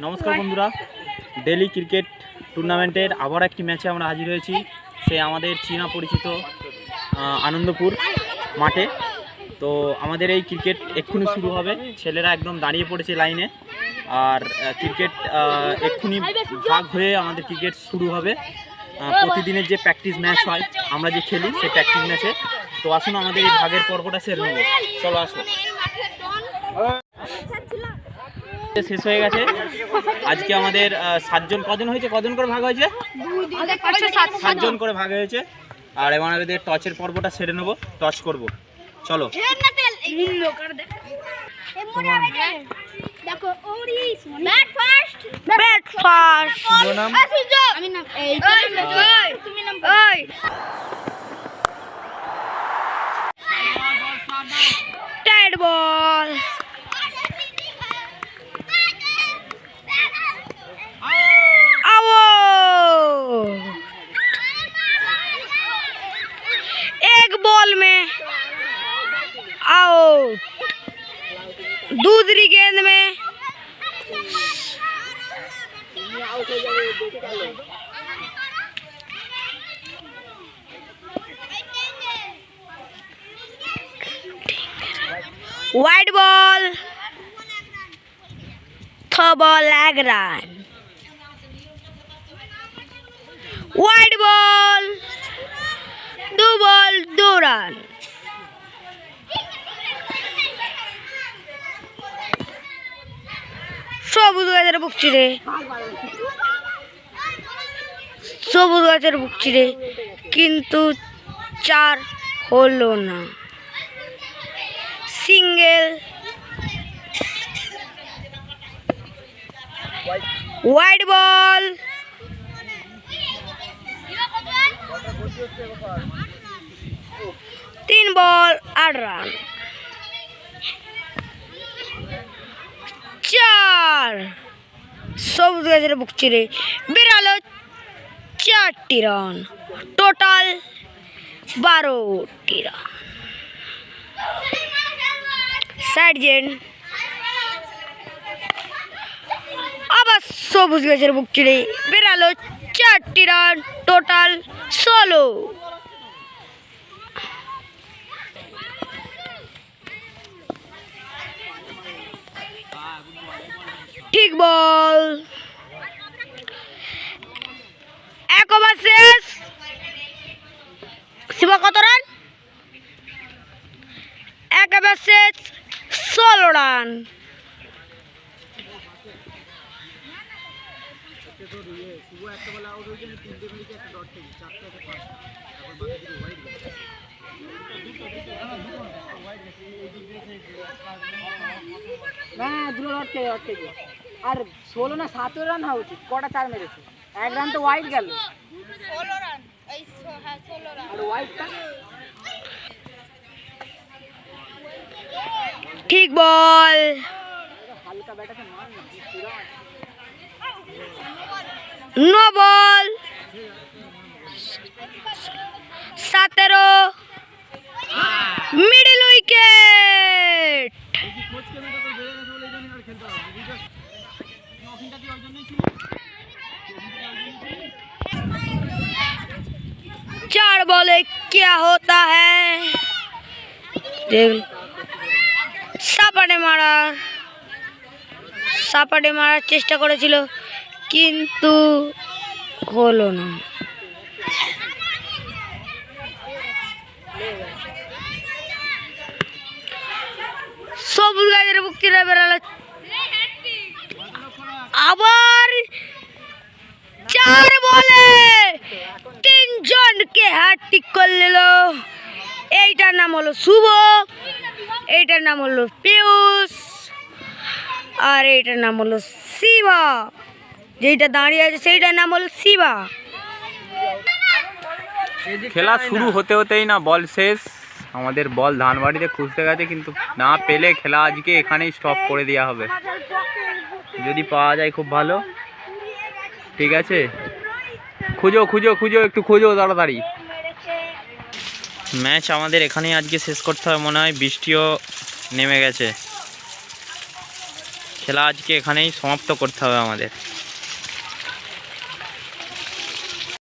নমস্কার বন্ধুরা, daily cricket টুর্নামেন্টের আবার একটি ম্যাচে আমরা হাজির হয়েছি। সে আমাদের চীনা পরিচিত আনন্দপুর মাঠে। তো আমাদের এই ক্রিকেট এক্ষুনি শুরু হবে। ছেলেরা একদম দাঁড়িয়ে পড়েছে লাইনে, আর ক্রিকেট এক্ষুনি ভাগ হয়ে আমাদের ক্রিকেট শুরু হবে। প্রতিদিনের যে প্র্যাকটিস ম্যাচ হয়, আমরা যে খেলি সেই প্র্যাকটিস ম্যাচে। তো আসুন আমাদের এই ভাগের পর্বটা সেরে নেব। চলো আসো। শেষ হয়ে গেছে। আজকে আমাদের 7 জন, কজন হয়েছে, কজন করে ভাগ হয়েছে? 7 জন করে ভাগ হয়েছে। আর এবার আমাদের টচের পর্বটা সেরে নেবো, টচ করব। চলো। বল एक बॉल में आउट। दूसरी गेंद में wide ball, throw ball, leg run. Wide ball, 2 ball 2 run. সবুজ গাছের বুক চিরে, সবুজ গাছের বুক চিরে, কিন্তু 4 হলো না। Single. Wide ball, 3 ball 8 run. 4 সবুজ গাছের বুক চিরে বেরালো 4টি রান। টোটাল 12টি রান। সার্জেন্ট আবার সবুজ গাছের বুক চিরে বেরালো 4টি রান। টোটাল 16। ঠিক বল, 1 ওভার শেষ। শিবা কত রান? 1 ওভার শেষ, 16 রান। আর 16 না 17 রান হওয়া উচিত। কটা 4 মেরেছে, 1 রান তো ওয়াইড গেল। 16 রান, এই 16 রান। আর ওয়াইডটা ঠিক বল, হালকা ব্যাটাতে মার না। 9 বল 17। Middle wicket. चार बॉले क्या होता है? देख সাপাটে মারার চেষ্টা করেছিল, কিন্তু হলো না। সবুজ গাছের বুক চিরে বেরালো। আবার 4 বলে 3 জনকে হ্যাট্রিক করে নিল। এইটার নাম হলো শুভ, এইটার নাম হলো পিয়ুষ, আর এইটার নাম হলো শিবা। যেইটা দাঁড়িয়ে আছে সেইটার নাম হলো শিবা। খেলা শুরু হতে হতেই না বল শেষ। আমাদের বল ধানবাড়িতে খুঁজতে গেছে, কিন্তু না পেলে খেলা আজকে এখানেই স্টপ করে দেওয়া হবে। যদি পাওয়া যায় খুব ভালো। ঠিক আছে, খুঁজো খুঁজো খুঁজো, একটু খুঁজো তাড়াতাড়ি। ম্যাচ আমাদের এখানেই আজকে শেষ করতে হবে মনে হয়। বৃষ্টিও নেমে গেছে। খেলা আজকে এখানেই সমাপ্ত করতে হবে আমাদের।